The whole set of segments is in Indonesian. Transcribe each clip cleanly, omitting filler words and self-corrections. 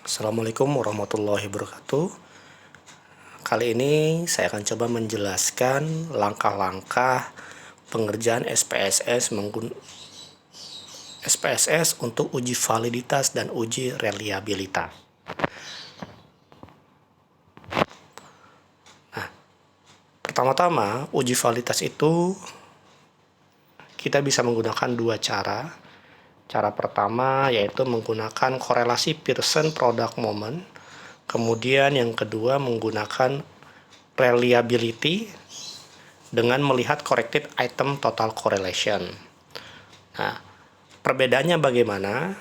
Assalamualaikum warahmatullahi wabarakatuh. Kali ini saya akan coba menjelaskan langkah-langkah pengerjaan SPSS untuk uji validitas dan uji reliabilitas. Nah, pertama-tama uji validitas itu kita bisa menggunakan dua cara. Cara pertama yaitu menggunakan korelasi Pearson product moment. Kemudian yang kedua menggunakan reliability dengan melihat corrected item total correlation. Nah, perbedaannya bagaimana?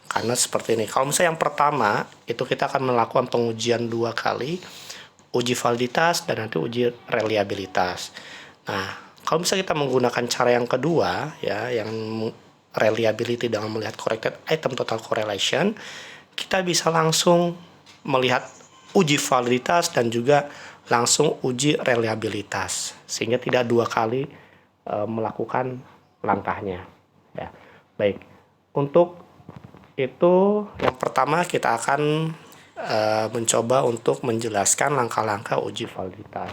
Karena seperti ini. Kalau misalnya yang pertama itu kita akan melakukan pengujian dua kali, uji validitas dan nanti uji reliabilitas. Nah, kalau misalnya kita menggunakan cara yang kedua ya, yang reliability dengan melihat corrected item total correlation, kita bisa langsung melihat uji validitas dan juga langsung uji reliabilitas, sehingga tidak dua kali melakukan langkahnya. Ya, baik. Untuk itu yang pertama kita akan mencoba untuk menjelaskan langkah-langkah uji validitas.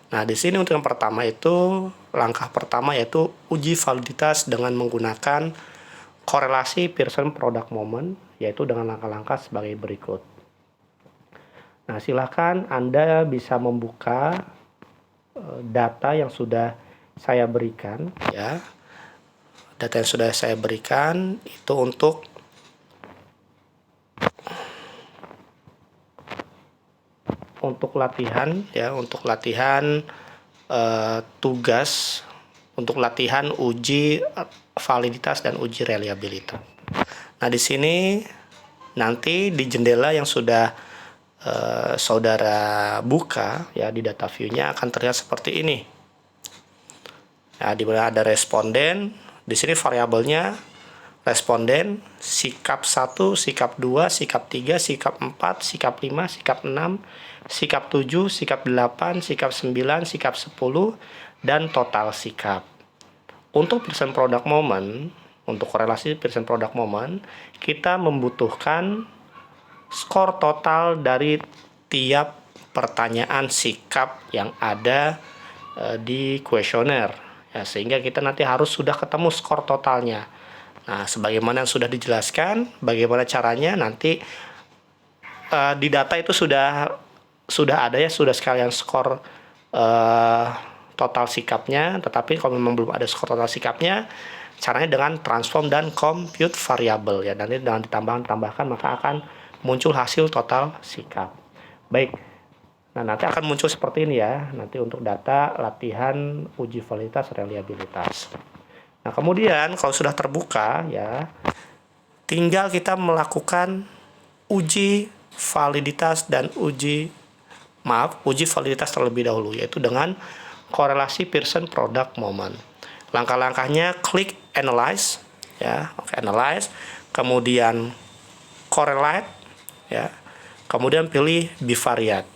Nah, di sini untuk yang pertama itu, langkah pertama yaitu uji validitas dengan menggunakan korelasi Pearson product moment, yaitu dengan langkah-langkah sebagai berikut. Nah, silakan Anda bisa membuka data yang sudah saya berikan, ya. Data yang sudah saya berikan itu untuk latihan ya, untuk latihan tugas untuk latihan uji validitas dan uji reliabilitas. Nah, di sini nanti di jendela yang sudah saudara buka ya, di data view-nya akan terlihat seperti ini. Nah, di mana ada responden, di sini variabelnya responden, sikap 1, sikap 2, sikap 3, sikap 4, sikap 5, sikap 6, sikap 7, sikap 8, sikap 9, sikap 10, dan total sikap. Untuk Pearson product moment, untuk korelasi Pearson product moment, kita membutuhkan skor total dari tiap pertanyaan sikap yang ada di kuesioner. Ya, sehingga kita nanti harus sudah ketemu skor totalnya. Nah, sebagaimana yang sudah dijelaskan, bagaimana caranya nanti di data itu sudah ada ya, sudah sekalian skor total sikapnya. Tetapi kalau memang belum ada skor total sikapnya, caranya dengan transform dan compute variable ya. Nanti dengan ditambahkan maka akan muncul hasil total sikap. Baik. Nah, nanti akan muncul seperti ini ya. Nanti untuk data latihan uji validitas reliabilitas. Nah, kemudian kalau sudah terbuka ya, tinggal kita melakukan uji validitas dan uji validitas terlebih dahulu, yaitu dengan korelasi Pearson product moment. Langkah-langkahnya klik analyze ya, analyze, kemudian correlate ya, kemudian pilih bivariate.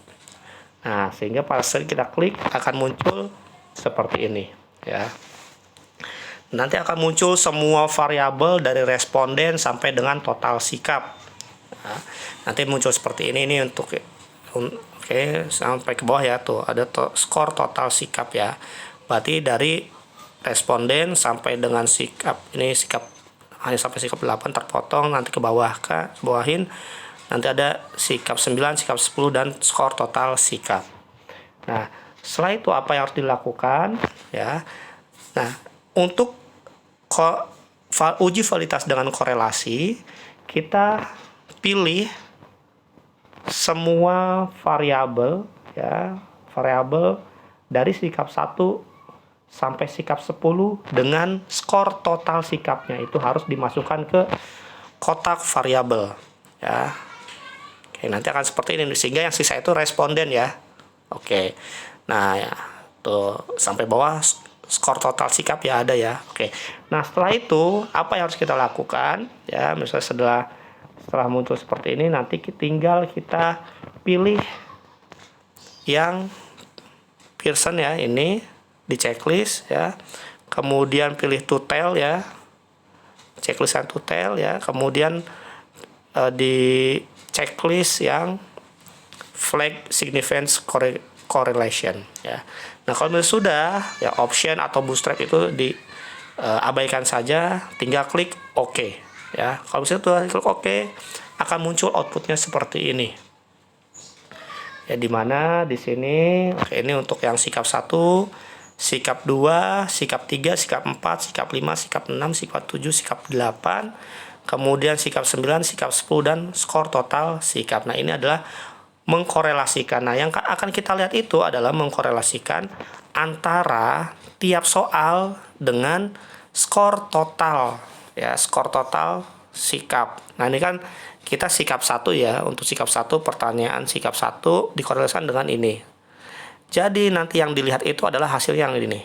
Nah, sehingga pada saat kita klik akan muncul seperti ini ya. Nanti akan muncul semua variabel dari responden sampai dengan total sikap. Nah, nanti muncul seperti ini untuk oke, sampai ke bawah ya, tuh ada skor total sikap ya. Berarti dari responden sampai dengan sikap, ini sikap hanya sampai sikap 8 terpotong, nanti ke bawah bawahin nanti ada sikap 9, sikap 10 dan skor total sikap. Nah, setelah itu apa yang harus dilakukan ya? Nah, untuk uji validitas dengan korelasi, kita pilih semua variabel ya, variabel dari sikap 1 sampai sikap 10 dengan skor total sikapnya itu harus dimasukkan ke kotak variabel ya. Oke, nanti akan seperti ini sehingga yang sisa itu responden ya. Oke. Nah, ya, tuh sampai bawah skor total sikap ya ada ya. Oke. Nah, setelah itu apa yang harus kita lakukan ya? Misalnya setelah muncul seperti ini, nanti tinggal kita pilih yang Pearson ya, ini di checklist ya. Kemudian pilih to tail ya. Checklist yang to tail ya. Kemudian di checklist yang flag significance correlation ya. Nah, kalau misalnya sudah ya option atau bootstrap itu diabaikan saja, tinggal klik OK ya. Kalau misalnya sudah klik OK, akan muncul outputnya seperti ini. Ya, dimana di sini oke, ini untuk yang sikap 1, sikap 2, sikap 3, sikap 4, sikap 5, sikap 6, sikap 7, sikap 8, kemudian sikap 9, sikap 10, dan skor total sikap. Nah, ini adalah mengkorelasikan. Nah, yang akan kita lihat itu adalah mengkorelasikan antara tiap soal dengan skor total. Ya, skor total sikap. Nah, ini kan kita sikap 1 ya. Untuk sikap 1, pertanyaan sikap 1 dikorelasikan dengan ini. Jadi nanti yang dilihat itu adalah hasil yang ini,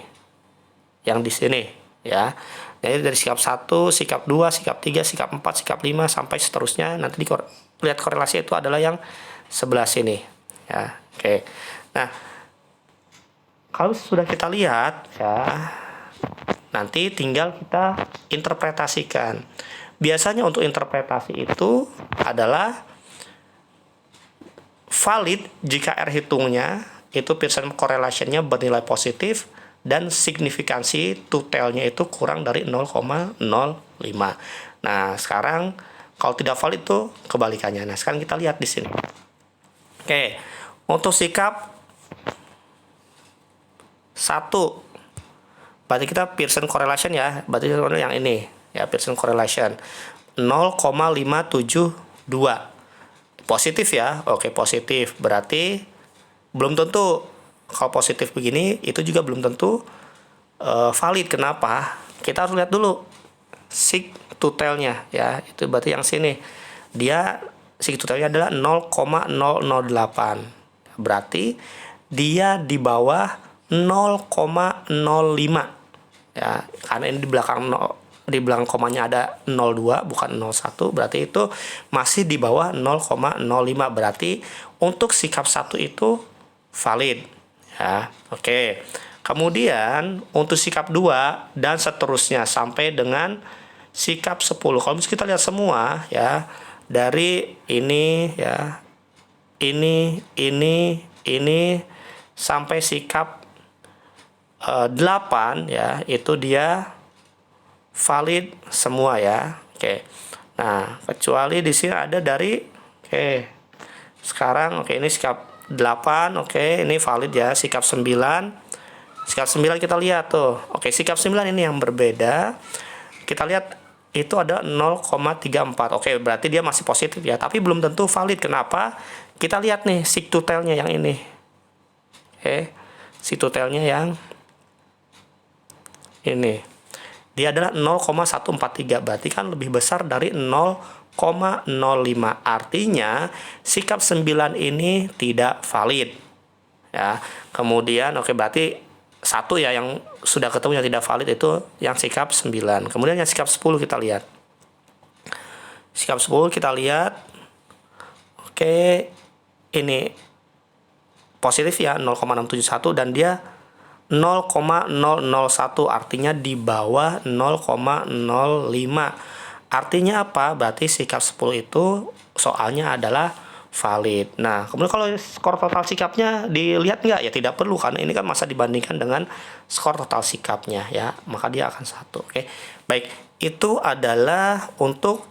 yang di sini ya. Jadi dari sikap 1, sikap 2, sikap 3, sikap 4, sikap 5 sampai seterusnya, nanti lihat korelasi itu adalah yang sebelah sini ya. Oke. Nah, kalau sudah kita lihat ya, nanti tinggal kita interpretasikan. Biasanya untuk interpretasi itu adalah valid jika R hitungnya itu Pearson correlation-nya bernilai positif dan signifikansi to-tail-nya itu kurang dari 0,05. Nah, sekarang kalau tidak valid itu kebalikannya. Nah, sekarang kita lihat di sini. Oke, untuk sikap 1, berarti kita Pearson correlation ya, berarti yang ini ya, Pearson correlation 0,572. Positif ya, oke positif, berarti belum tentu. Kalau positif begini itu juga belum tentu valid. Kenapa? Kita harus lihat dulu sig to tail-nya ya. Itu berarti yang sini dia sig to tail-nya adalah 0,008. Berarti dia di bawah 0,05 ya. Karena ini di belakang komanya ada 02 bukan 01, berarti itu masih di bawah 0,05. Berarti untuk sikap 1 itu valid ya. Oke. Kemudian untuk sikap 2 dan seterusnya sampai dengan sikap 10. Kalau misalnya kita lihat semua ya, dari ini ya, ini sampai sikap 8 ya, itu dia valid semua ya. Oke. Nah, kecuali di sini ada dari sekarang ini sikap 8, ini valid ya. Sikap 9 kita lihat tuh. Sikap 9 ini yang berbeda. Kita lihat itu ada 0,34. Berarti dia masih positif ya, tapi belum tentu valid. Kenapa? Kita lihat nih sig to tail-nya yang ini. Sig to tail-nya yang ini. Dia adalah 0,143. Berarti kan lebih besar dari 0,05. Artinya sikap 9 ini tidak valid ya. Kemudian berarti 1 ya yang sudah ketemu yang tidak valid itu yang sikap 9. Kemudian yang sikap 10 kita lihat. Sikap 10 kita lihat. Ini positif ya, 0,671, dan dia 0,001, artinya di bawah 0,05. Artinya apa? Berarti sikap 10 itu soalnya adalah valid. Nah, kemudian kalau skor total sikapnya dilihat nggak? Ya tidak perlu, karena ini kan masa dibandingkan dengan skor total sikapnya ya, maka dia akan 1. Baik, itu adalah untuk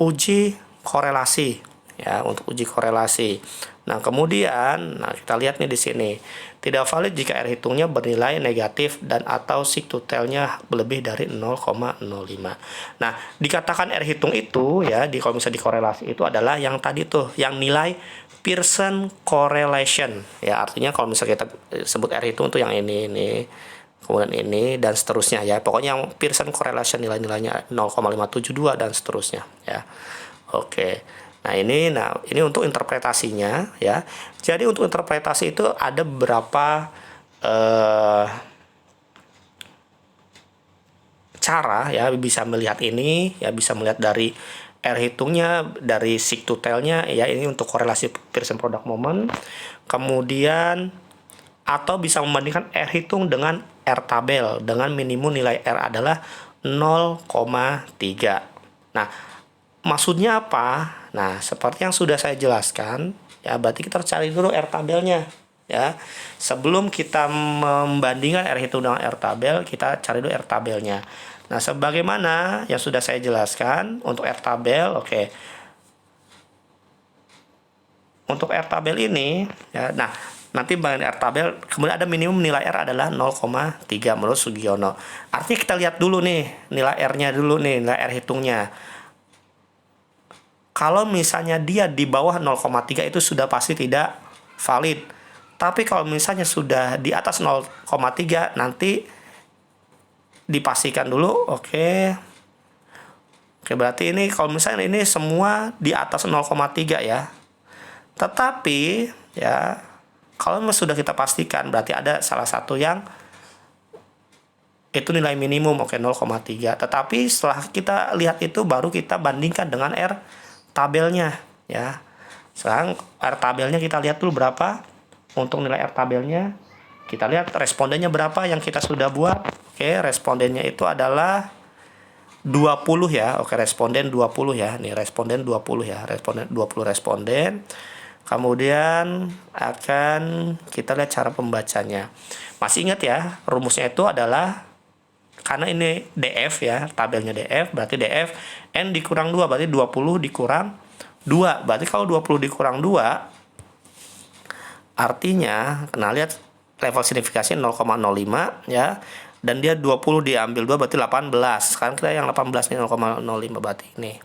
uji korelasi ya, untuk uji korelasi. Nah, kemudian kita lihat nih di sini. Tidak valid jika R hitungnya bernilai negatif dan atau sig to tail-nya lebih dari 0,05. Nah, dikatakan R hitung itu ya, kalau misalnya dikorelasi itu adalah yang tadi tuh, yang nilai Pearson correlation. Ya, artinya kalau misalnya kita sebut R hitung itu yang ini, kemudian ini dan seterusnya ya. Pokoknya yang Pearson correlation nilai-nilainya 0,572 dan seterusnya ya. Nah, ini untuk interpretasinya ya. Jadi untuk interpretasi itu ada beberapa cara ya, bisa melihat ini ya, bisa melihat dari R hitungnya, dari sig to tail-nya ya, ini untuk korelasi Pearson product moment. Kemudian atau bisa membandingkan R hitung dengan R tabel dengan minimum nilai R adalah 0,3. Nah, maksudnya apa? Nah, seperti yang sudah saya jelaskan, ya berarti kita harus cari dulu R tabelnya, ya. Sebelum kita membandingkan R hitung dengan R tabel, kita cari dulu R tabelnya. Nah, sebagaimana yang sudah saya jelaskan untuk R tabel, oke. Untuk R tabel ini, ya, nah nanti bagian R tabel, kemudian ada minimum nilai R adalah 0,3 menurut Sugiono. Artinya kita lihat dulu nih, nilai R-nya dulu nih, nilai R hitungnya. Kalau misalnya dia di bawah 0,3 itu sudah pasti tidak valid. Tapi kalau misalnya sudah di atas 0,3 nanti dipastikan dulu, oke. Oke, berarti ini kalau misalnya ini semua di atas 0,3 ya. Tetapi ya kalau sudah kita pastikan berarti ada salah satu yang itu nilai minimum, oke, 0,3. Tetapi setelah kita lihat itu baru kita bandingkan dengan R tabelnya ya. Sekarang R tabelnya kita lihat dulu berapa. Untuk nilai R tabelnya kita lihat respondennya berapa yang kita sudah buat. Oke, respondennya itu adalah 20 ya. Oke, responden 20 ya. Nih responden 20 ya. Responden 20 responden. Kemudian akan kita lihat cara pembacanya. Masih ingat ya, rumusnya itu adalah karena ini DF ya, tabelnya DF, berarti DF N dikurang 2, berarti 20 dikurang 2. Berarti kalau 20 dikurang 2, artinya, nah lihat level signifikasi 0,05 ya, dan dia 20 diambil 2 berarti 18. Sekarang kita yang 18 nih 0,05 berarti ini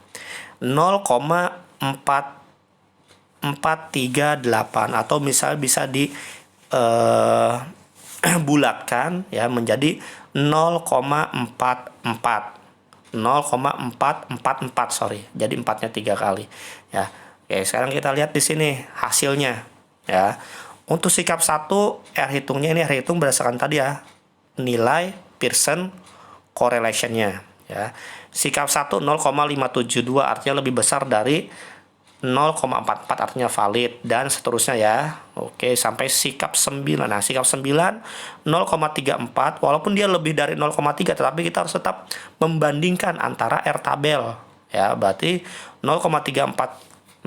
0,438 atau misal bisa di bulatkan ya menjadi 0,44, sorry, jadi 4-nya 3 kali ya. Oke, sekarang kita lihat di sini hasilnya ya. Untuk sikap 1 R hitungnya ini R hitung berdasarkan tadi ya nilai Pearson correlation-nya ya. Sikap 1 0,572 artinya lebih besar dari 0,44 artinya valid dan seterusnya ya. Oke, sampai sikap 9. Nah, sikap 9 0,34 walaupun dia lebih dari 0,3 tetapi kita harus tetap membandingkan antara R tabel ya. Berarti 0,34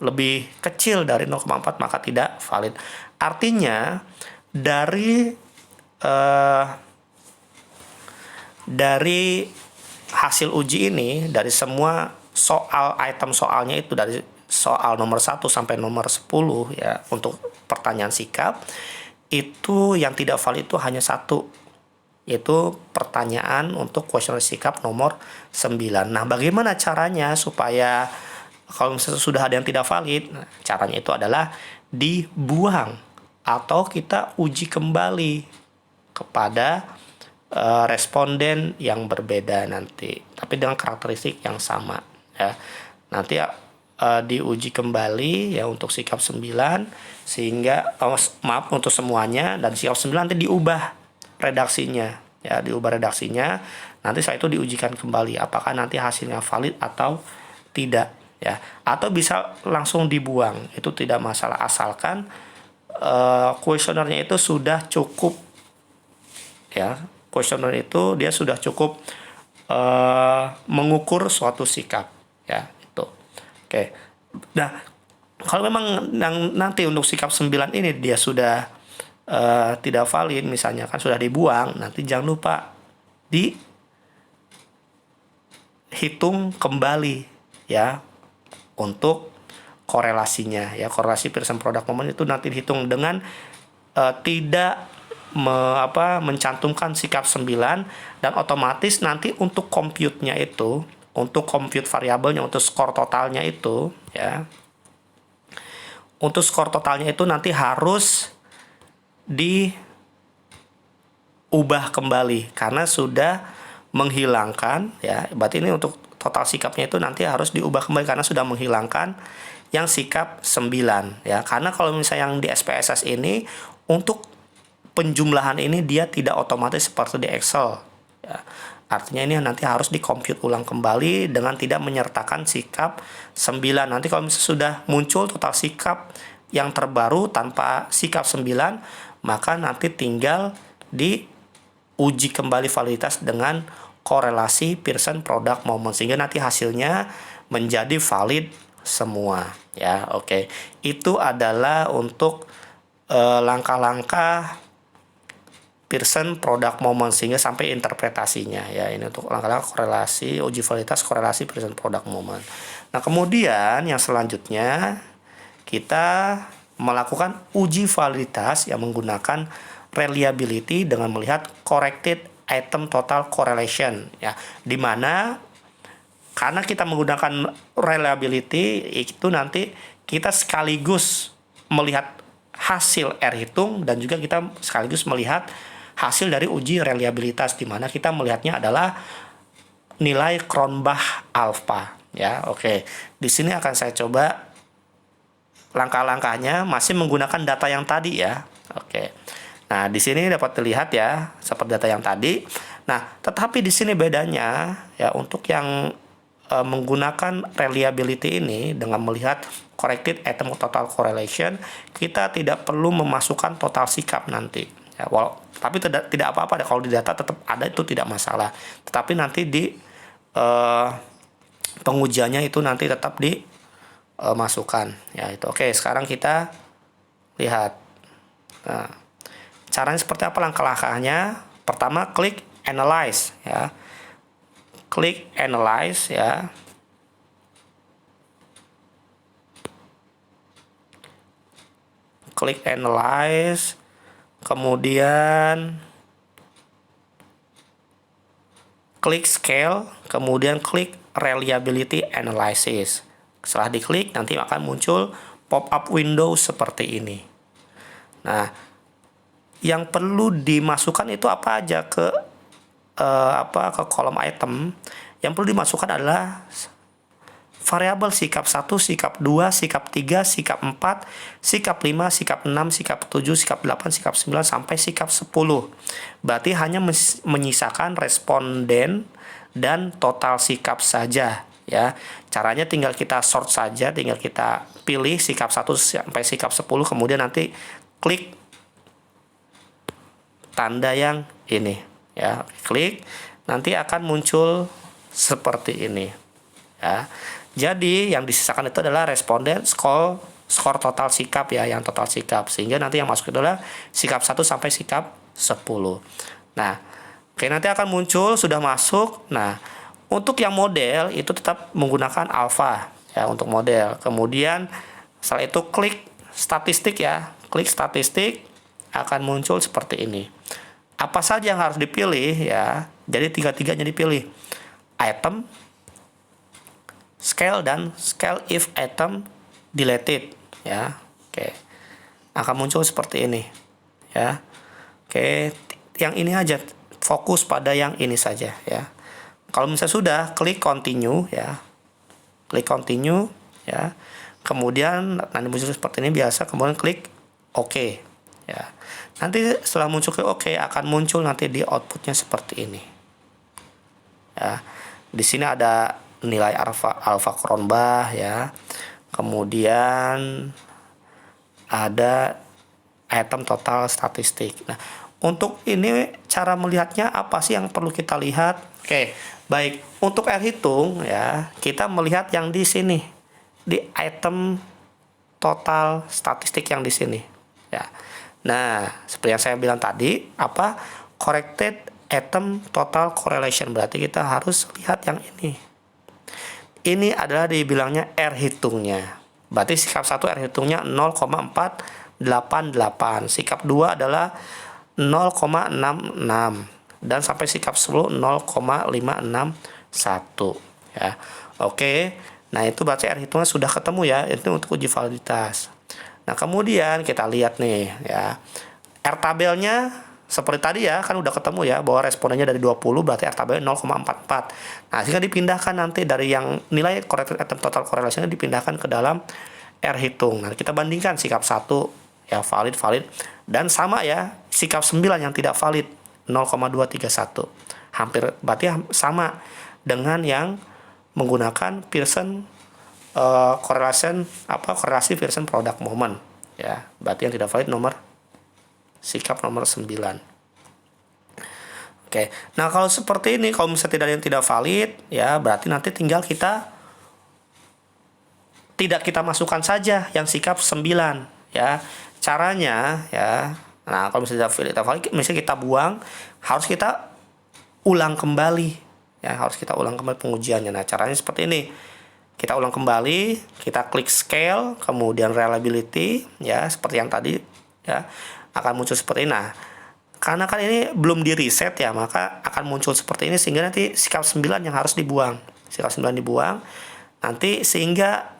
lebih kecil dari 0,4 maka tidak valid. Artinya dari hasil uji ini, dari semua soal item soalnya itu dari soal nomor 1 sampai nomor 10 ya untuk pertanyaan sikap itu yang tidak valid itu hanya satu, yaitu pertanyaan untuk kuesioner sikap nomor 9. Nah, bagaimana caranya supaya kalau misalnya sudah ada yang tidak valid, nah, caranya itu adalah dibuang atau kita uji kembali kepada responden yang berbeda nanti, tapi dengan karakteristik yang sama ya. Nanti diuji kembali ya untuk sikap 9 sehingga maaf untuk semuanya, dan sikap 9 nanti diubah redaksinya ya, nanti setelah itu diujikan kembali apakah nanti hasilnya valid atau tidak ya, atau bisa langsung dibuang, itu tidak masalah asalkan kuesionernya itu sudah cukup ya. Kuesioner itu dia sudah cukup mengukur suatu sikap ya itu. Oke. Nah, kalau memang yang nanti untuk sikap 9 ini dia sudah tidak valid misalnya kan sudah dibuang, nanti jangan lupa dihitung kembali ya untuk korelasinya ya. Korelasi Pearson product moment itu nanti dihitung dengan tidak mencantumkan sikap 9, dan otomatis nanti untuk compute-nya itu, untuk compute variabelnya, untuk skor totalnya itu ya. Untuk skor totalnya itu nanti harus diubah kembali karena sudah menghilangkan ya. Berarti ini untuk total sikapnya itu nanti harus diubah kembali karena sudah menghilangkan yang sikap 9 ya. Karena kalau misalnya yang di SPSS ini untuk penjumlahan ini dia tidak otomatis seperti di Excel ya. Artinya ini nanti harus dikomput ulang kembali dengan tidak menyertakan sikap 9. Nanti kalau misalnya sudah muncul total sikap yang terbaru tanpa sikap 9, maka nanti tinggal diuji kembali validitas dengan korelasi Pearson product moment, sehingga nanti hasilnya menjadi valid semua ya. Oke. Itu adalah untuk langkah-langkah Pearson product moment sehingga sampai interpretasinya ya. Ini untuk langkah-langkah korelasi, uji validitas korelasi Pearson product moment. Nah, kemudian yang selanjutnya kita melakukan uji validitas yang menggunakan reliability dengan melihat corrected item total correlation ya, di mana karena kita menggunakan reliability itu nanti kita sekaligus melihat hasil R hitung dan juga kita sekaligus melihat hasil dari uji reliabilitas, di mana kita melihatnya adalah nilai Cronbach alpha ya. Oke. Di sini akan saya coba langkah-langkahnya masih menggunakan data yang tadi ya. Oke. Nah, di sini dapat dilihat ya seperti data yang tadi. Nah, tetapi di sini bedanya ya untuk yang menggunakan reliability ini dengan melihat corrected item total correlation, kita tidak perlu memasukkan total sikap nanti ya. Tapi tidak apa-apa kalau di data tetap ada, itu tidak masalah. Tetapi nanti di pengujiannya itu nanti tetap dimasukkan ya itu. Oke, sekarang kita lihat. Nah, caranya seperti apa langkah-langkahnya? Pertama, klik analyze ya. Klik analyze ya. Klik analyze, kemudian klik scale, kemudian klik reliability analysis. Setelah diklik nanti akan muncul pop-up window seperti ini. Nah, yang perlu dimasukkan itu apa aja ke kolom item. Yang perlu dimasukkan adalah variabel sikap 1, sikap 2, sikap 3, sikap 4, sikap 5, sikap 6, sikap 7, sikap 8, sikap 9 sampai sikap 10. Berarti hanya menyisakan responden dan total sikap saja ya. Caranya tinggal kita sort saja, tinggal kita pilih sikap 1 sampai sikap 10, kemudian nanti klik tanda yang ini ya, klik, nanti akan muncul seperti ini ya. Jadi yang disisakan itu adalah responden, skor total sikap ya, yang total sikap, sehingga nanti yang masuk adalah sikap 1 sampai sikap 10. Nah, oke, nanti akan muncul sudah masuk. Nah, untuk yang model itu tetap menggunakan alpha ya untuk model. Kemudian setelah itu klik statistik ya, klik statistik, akan muncul seperti ini. Apa saja yang harus dipilih ya? Jadi tiga-tiganya dipilih. Item, scale, dan scale if item deleted ya. Oke. Akan muncul seperti ini ya. Oke, yang ini aja, fokus pada yang ini saja ya. Kalau misalnya sudah, klik continue ya. Klik continue ya. Kemudian nanti muncul seperti ini biasa, kemudian klik OK ya. Nanti setelah muncul ke OK, akan muncul nanti di outputnya seperti ini ya. Di sini ada nilai alpha Cronbach ya. Kemudian ada item total statistik. Nah, untuk ini cara melihatnya apa sih yang perlu kita lihat? Oke, baik. Untuk R hitung ya, kita melihat yang di sini, di item total statistik yang di sini ya. Nah, seperti yang saya bilang tadi, apa? Corrected item total correlation. Berarti kita harus lihat yang ini. Ini adalah dibilangnya R hitungnya. Berarti sikap 1 R hitungnya 0,488. Sikap 2 adalah 0,66. Dan sampai sikap 10 0,561 ya. Oke. Nah, itu berarti R hitungnya sudah ketemu ya. Itu untuk uji validitas. Nah, kemudian kita lihat nih ya. R tabelnya seperti tadi ya, kan udah ketemu ya bahwa respondennya dari 20, berarti R tabelnya 0,44. Nah, sehingga dipindahkan nanti dari yang nilai corrected item total correlation dipindahkan ke dalam R hitung. Nah, kita bandingkan sikap 1 ya valid dan sama ya sikap 9 yang tidak valid 0,231. Hampir berarti sama dengan yang menggunakan Pearson korelasi Pearson product moment ya. Berarti yang tidak valid sikap nomor 9. Oke. Nah, kalau seperti ini, kalau misalnya tidak ada yang tidak valid ya, berarti nanti tinggal kita tidak kita masukkan saja yang sikap 9 ya. Caranya ya. Nah, kalau misalnya misalnya kita buang, harus kita ulang kembali ya, harus kita ulang kembali pengujiannya. Nah, caranya seperti ini. Kita ulang kembali, kita klik scale, kemudian reliability ya, seperti yang tadi ya, akan muncul seperti ini. Nah, karena kan ini belum di reset ya, maka akan muncul seperti ini sehingga nanti sikap 9 yang harus dibuang. Sikap 9 dibuang. Nanti sehingga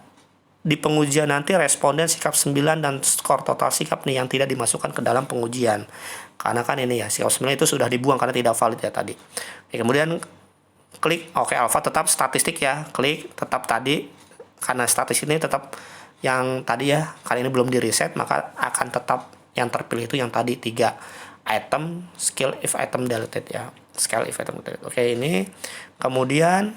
di pengujian nanti responden sikap 9 dan skor total sikap nih yang tidak dimasukkan ke dalam pengujian. Karena kan ini ya, sikap 9 itu sudah dibuang karena tidak valid ya tadi. Oke, kemudian klik oke, alpha tetap statistik ya, klik tetap tadi, karena statistik ini tetap yang tadi ya, kali ini belum di reset, maka akan tetap yang terpilih itu yang tadi 3 item skill if item deleted ya, skill if item deleted. Oke, ini kemudian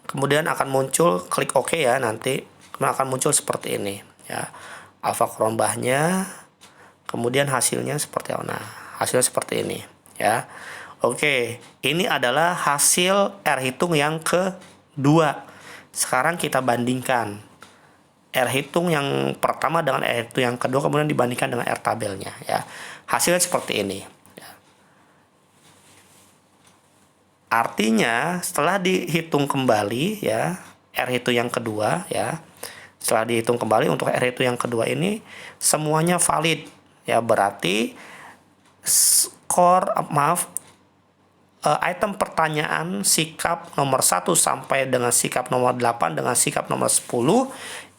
kemudian akan muncul, klik OK ya, nanti akan muncul seperti ini ya, alpha Cronbachnya, kemudian hasilnya seperti apa. Nah, hasilnya seperti ini ya. Oke, ini adalah hasil R hitung yang kedua. Sekarang kita bandingkan R hitung yang pertama dengan R hitung yang kedua, kemudian dibandingkan dengan R tabelnya ya. Hasilnya seperti ini. Artinya setelah dihitung kembali ya, R hitung yang kedua ya, setelah dihitung kembali untuk R hitung yang kedua ini semuanya valid ya, berarti item pertanyaan sikap nomor 1 sampai dengan sikap nomor 8 dengan sikap nomor 10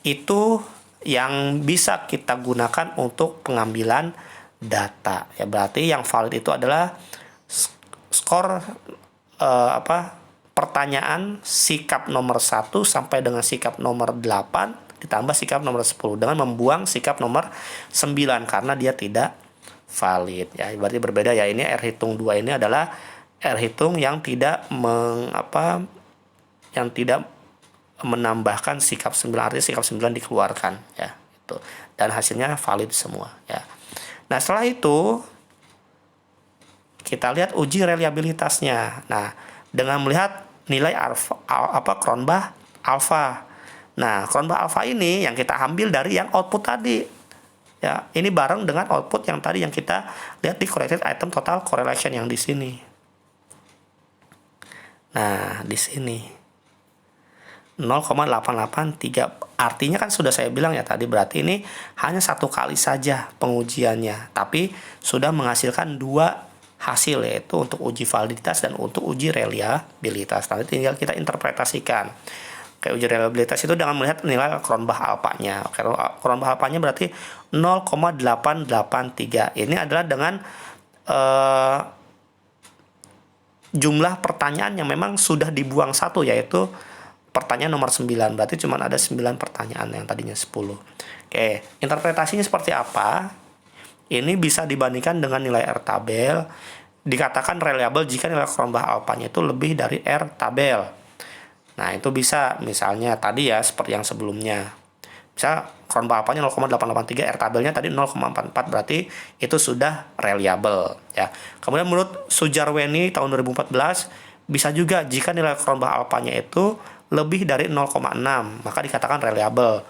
itu yang bisa kita gunakan untuk pengambilan data ya. Berarti yang valid itu adalah skor pertanyaan sikap nomor 1 sampai dengan sikap nomor 8 ditambah sikap nomor 10 dengan membuang sikap nomor 9 karena dia tidak valid ya. Berarti berbeda ya, ini R hitung 2 ini adalah R hitung yang tidak menambahkan sikap 9, artinya sikap 9 dikeluarkan ya, itu. Dan hasilnya valid semua ya. Nah, setelah itu kita lihat uji reliabilitasnya. Nah, dengan melihat nilai Cronbach alpha. Nah, Cronbach alpha ini yang kita ambil dari yang output tadi. Ya, ini bareng dengan output yang tadi yang kita lihat di corrected item total correlation yang di sini. Nah, di sini 0,883. Artinya kan sudah saya bilang ya tadi, berarti ini hanya 1 kali saja pengujiannya, tapi sudah menghasilkan 2 hasil, yaitu untuk uji validitas dan untuk uji reliabilitas. Nanti tinggal kita interpretasikan. Kayak uji reliabilitas itu dengan melihat nilai Cronbach alpha-nya. Cronbach alpha-nya berarti 0,883. Ini adalah dengan jumlah pertanyaan yang memang sudah dibuang 1, yaitu pertanyaan nomor 9. Berarti cuma ada 9 pertanyaan yang tadinya 10. Oke, interpretasinya seperti apa? Ini bisa dibandingkan dengan nilai R tabel. Dikatakan reliable jika nilai Cronbach alpha-nya itu lebih dari R tabel. Nah, itu bisa misalnya tadi ya seperti yang sebelumnya. Misal Cronbach alpha-nya 0,883, R tabelnya tadi 0,44, berarti itu sudah reliable ya. Kemudian menurut Sujarweni tahun 2014, bisa juga jika nilai Cronbach alpha-nya itu lebih dari 0,6, maka dikatakan reliable.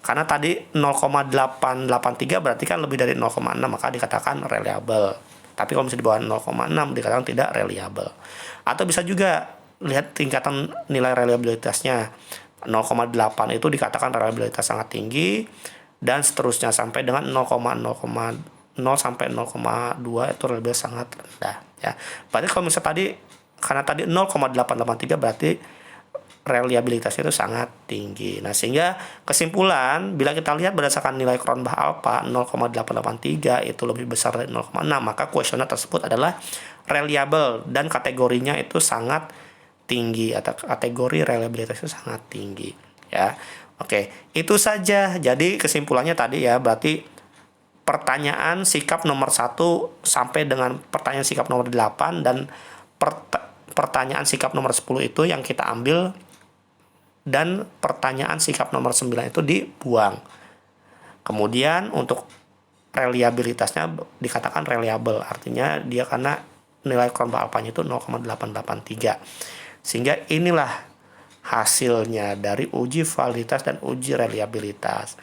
Karena tadi 0,883 berarti kan lebih dari 0,6, maka dikatakan reliable. Tapi kalau misalnya di bawah 0,6 dikatakan tidak reliable. Atau bisa juga lihat tingkatan nilai reliabilitasnya. 0,8 itu dikatakan reliabilitas sangat tinggi, dan seterusnya sampai dengan 0,0 sampai 0,2 itu reliabilitas sangat rendah ya. Berarti kalau misalnya tadi, karena tadi 0,883 berarti reliabilitasnya itu sangat tinggi. Nah, sehingga kesimpulan bila kita lihat berdasarkan nilai Cronbach alpha 0,883 itu lebih besar dari 0,6, maka kuesioner tersebut adalah reliable dan kategorinya itu sangat tinggi, atau kategori reliabilitasnya sangat tinggi ya. Oke, itu saja. Jadi kesimpulannya tadi ya, berarti pertanyaan sikap nomor 1 sampai dengan pertanyaan sikap nomor 8 dan pertanyaan sikap nomor 10 itu yang kita ambil, dan pertanyaan sikap nomor 9 itu dibuang. Kemudian untuk reliabilitasnya dikatakan reliable, artinya dia karena nilai korban alfanya itu 0,883. Sehingga inilah hasilnya dari uji validitas dan uji reliabilitas.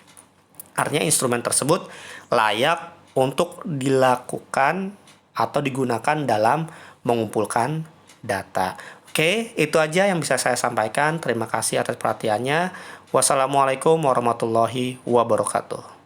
Artinya instrumen tersebut layak untuk dilakukan atau digunakan dalam mengumpulkan data. Oke, itu aja yang bisa saya sampaikan. Terima kasih atas perhatiannya. Wassalamualaikum warahmatullahi wabarakatuh.